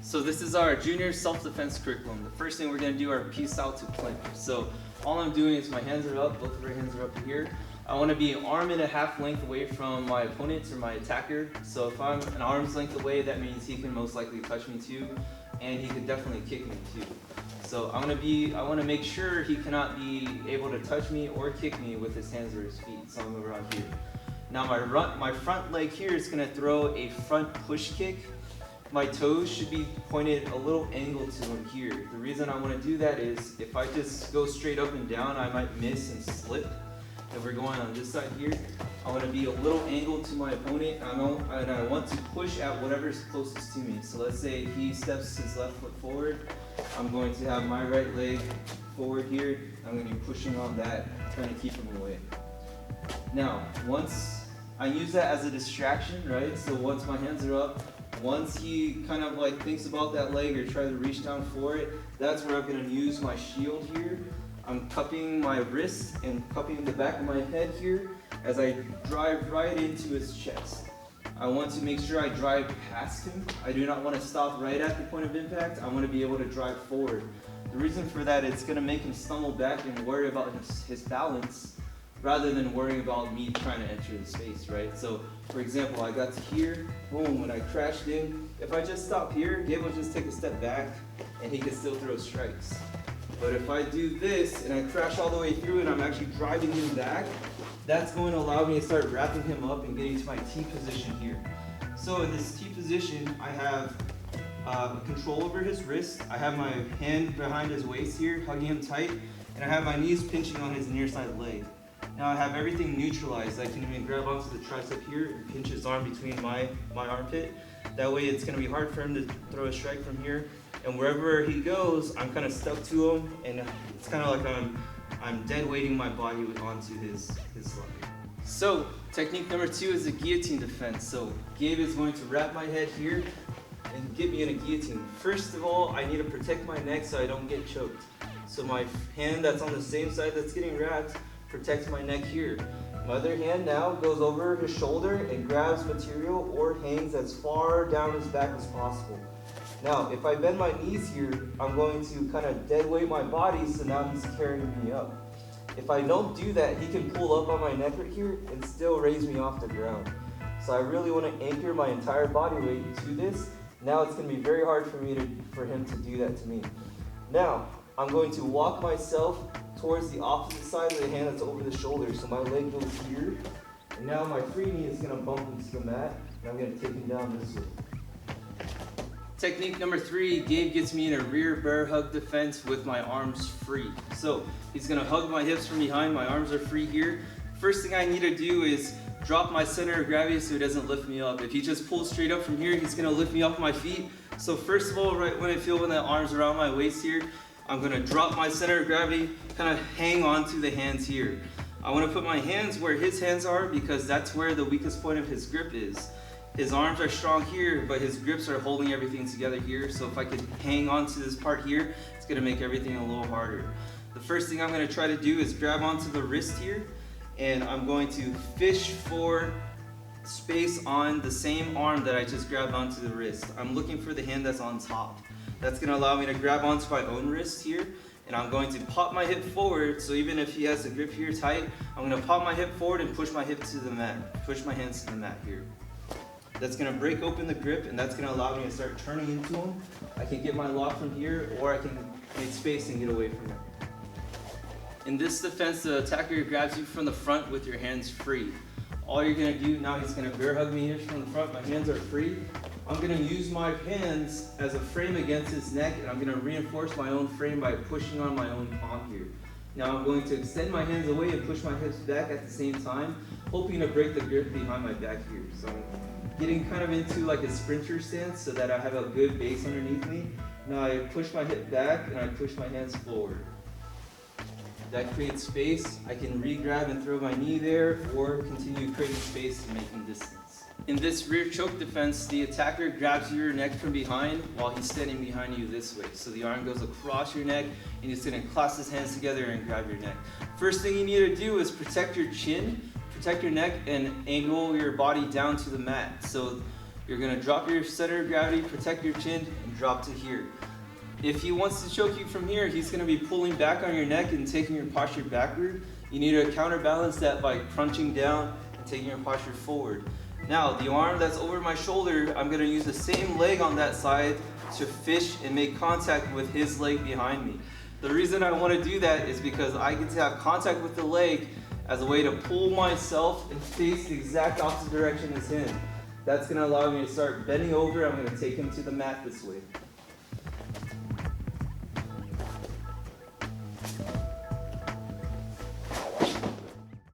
So this is our junior self-defense curriculum. The first thing we're going to do are peace out to plank. So all I'm doing is my hands are up, both of our hands are up here. I want to be an arm and a half length away from my opponent or my attacker. So if I'm an arm's length away, that means he can most likely touch me too, and he could definitely kick me too. So I want to make sure he cannot be able to touch me or kick me with his hands or his feet. So I'm around here. Now my front leg here is going to throw a front push kick. My toes should be pointed a little angle to him here. The reason I want to do that is if I just go straight up and down, I might miss and slip. If we're going on this side here, I want to be a little angled to my opponent, and I want to push at whatever's closest to me. So let's say he steps his left foot forward, I'm going to have my right leg forward here. I'm going to be pushing on that, trying to keep him away. Now, once I use that as a distraction, right? So once my hands are up, once he kind of like thinks about that leg or try to reach down for it, that's where I'm going to use my shield here. I'm cupping my wrist and cupping the back of my head here as I drive right into his chest. I want to make sure I drive past him. I do not want to stop right at the point of impact. I want to be able to drive forward. The reason for that is it's going to make him stumble back and worry about his balance rather than worrying about me trying to enter the space, right? So, for example, I got to here, boom, when I crashed in, if I just stop here, Gabe will just take a step back and he can still throw strikes. But if I do this and I crash all the way through and I'm actually driving him back, that's going to allow me to start wrapping him up and getting to my T position here. So in this T position, I have control over his wrist, I have my hand behind his waist here, hugging him tight, and I have my knees pinching on his near side leg. Now I have everything neutralized. I can even grab onto the tricep here and pinch his arm between my armpit. That way it's going to be hard for him to throw a strike from here. And wherever he goes, I'm kind of stuck to him, and it's kind of like I'm dead weighting my body onto his leg. So technique number 2 is a guillotine defense. So Gabe is going to wrap my head here and get me in a guillotine. First of all, I need to protect my neck so I don't get choked. So my hand that's on the same side that's getting wrapped protects my neck here. My other hand now goes over his shoulder and grabs material or hangs as far down his back as possible. Now, if I bend my knees here, I'm going to kind of dead weight my body, so now he's carrying me up. If I don't do that, he can pull up on my neck right here and still raise me off the ground. So I really want to anchor my entire body weight to this. Now it's going to be very hard for him to do that to me. Now, I'm going to walk myself towards the opposite side of the hand that's over the shoulder. So my leg goes here, and now my free knee is going to bump into the mat, and I'm going to take him down this way. Technique number 3, Gabe gets me in a rear bear hug defense with my arms free. So he's going to hug my hips from behind, my arms are free here. First thing I need to do is drop my center of gravity so he doesn't lift me up. If he just pulls straight up from here, he's going to lift me off my feet. So first of all, right when I feel when the arm's around my waist here, I'm going to drop my center of gravity, kind of hang onto the hands here. I want to put my hands where his hands are because that's where the weakest point of his grip is. His arms are strong here, but his grips are holding everything together here. So if I could hang on to this part here, it's going to make everything a little harder. The first thing I'm going to try to do is grab onto the wrist here, and I'm going to fish for space on the same arm that I just grabbed onto the wrist. I'm looking for the hand that's on top. That's going to allow me to grab onto my own wrist here, and I'm going to pop my hip forward. So even if he has the grip here tight, I'm going to pop my hip forward and push my hip to the mat, push my hands to the mat here. That's going to break open the grip, and that's going to allow me to start turning into him. I can get my lock from here, or I can make space and get away from it. In this defense, the attacker grabs you from the front with your hands free. All you're going to do now, he's going to bear hug me here from the front. My hands are free. I'm going to use my hands as a frame against his neck, and I'm going to reinforce my own frame by pushing on my own palm here. Now I'm going to extend my hands away and push my hips back at the same time, hoping to break the grip behind my back here. So I'm getting kind of into like a sprinter stance so that I have a good base underneath me. Now I push my hip back and I push my hands forward. That creates space. I can re-grab and throw my knee there, or continue creating space and making distance. In this rear choke defense, the attacker grabs your neck from behind while he's standing behind you this way. So the arm goes across your neck, and he's going to clasp his hands together and grab your neck. First thing you need to do is protect your chin, protect your neck, and angle your body down to the mat. So You're gonna drop your center of gravity, protect your chin, and drop to here. If he wants to choke you from here, he's gonna be pulling back on your neck and taking your posture backward. You need to counterbalance that by crunching down and taking your posture forward. Now, the arm that's over my shoulder, I'm gonna use the same leg on that side to fish and make contact with his leg behind me. The reason I wanna do that is because I get to have contact with the leg as a way to pull myself and face the exact opposite direction as him. That's gonna allow me to start bending over. I'm gonna take him to the mat this way.